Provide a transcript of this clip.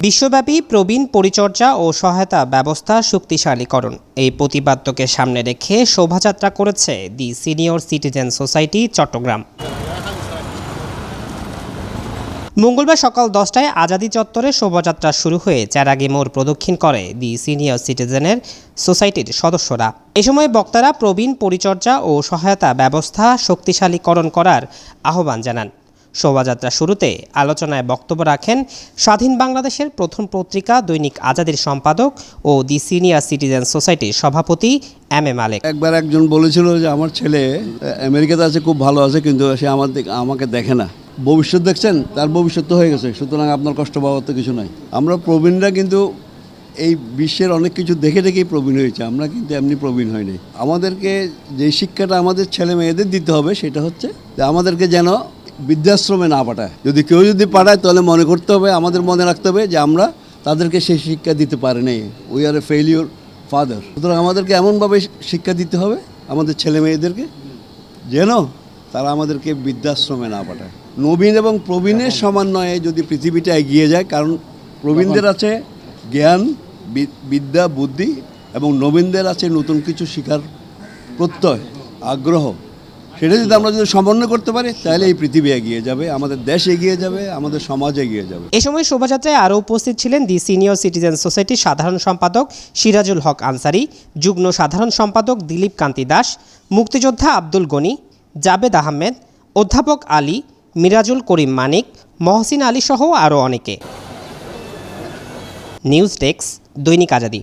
বিশ্বব্যাপী প্রবীণ পরিচর্যা ও সহায়তা ব্যবস্থা শক্তিশালীকরণ এই প্রতিপাদ্যকে সামনে রেখে শোভাযাত্রা করেছে the senior citizen society Chittagong. মঙ্গলবার সকাল 10টায় আজাদী চত্বরে শোভাযাত্রা শুরু হয়ে চেরাগী মোড় প্রদক্ষিণ করে দি সিনিয়র সিটিজেনের সোসাইটির সদস্যরা। এ সময় বক্তারা প্রবীণ পরিচর্যা ও সহায়তা ব্যবস্থা শক্তিশালীকরণ করার আহ্বান জানান। শোভাযাত্রা শুরুতে আলোচনায় বক্তব্য রাখেন স্বাধীন বাংলাদেশের প্রথম পত্রিকা দৈনিক আজাদীর সম্পাদক ও দি সিনিয়র সিটিজেন সোসাইটির সভাপতি এম.এ. মালেক। একবার একজন বলেছিল যে আমার ছেলে আমেরিকাতে আছে, খুব ভালো আছে, কিন্তু সে আমাকে দেখে না। ভবিষ্যৎ দেখছেন, তার ভবিষ্যৎ তো হয়ে গেছে, সুতরাং আপনার কষ্ট পাওয়ার তো কিছু নাই। আমরা প্রবীণরা কিন্তু এই বিশ্বের অনেক কিছু দেখে দেখেই প্রবীণ হয়েছে, আমরা কিন্তু এমনি প্রবীণ হয়নি। আমাদেরকে যে শিক্ষাটা আমাদের ছেলে মেয়েদের দিতে হবে সেটা হচ্ছে যে আমাদেরকে যেন বৃদ্ধাশ্রমে না পাঠায়। যদি কেউ পাঠায় তাহলে মনে করতে হবে, আমাদের মনে রাখতে হবে যে আমরা তাদেরকে সেই শিক্ষা দিতে পারিনি। We are A failure father. সুতরাং আমাদেরকে এমনভাবে শিক্ষা দিতে হবে আমাদের ছেলে মেয়েদেরকে যেন তারা আমাদেরকে বৃদ্ধাশ্রমে না পাঠায়। নবীন এবং প্রবীণের সমন্বয়ে যদি পৃথিবীটা এগিয়ে যায়, কারণ প্রবীণদের আছে জ্ঞান, বিদ্যা, বুদ্ধি, এবং নবীনদের আছে নতুন কিছু শেখার প্রত্যয়, আগ্রহ। সেটা যদি আমরা সমন্বয় করতে পারি তাহলে এই পৃথিবী এগিয়ে যাবে, আমাদের দেশ এগিয়ে যাবে, আমাদের সমাজ এগিয়ে যাবে। এ সময় শোভাযাত্রায় আরও উপস্থিত ছিলেন দি সিনিয়র সিটিজেন সোসাইটির সাধারণ সম্পাদক সিরাজুল হক আনসারি, যুগ্ম সাধারণ সম্পাদক দিলীপ কান্তি দাস, মুক্তিযোদ্ধা আব্দুল গনি, জাবেদ আহমেদ, অধ্যাপক আলী, মিরাজুল করিম মানিক, মহসিন আলী সহ আরও অনেকে। নিউজ ডেস্ক, দৈনিক আজাদী।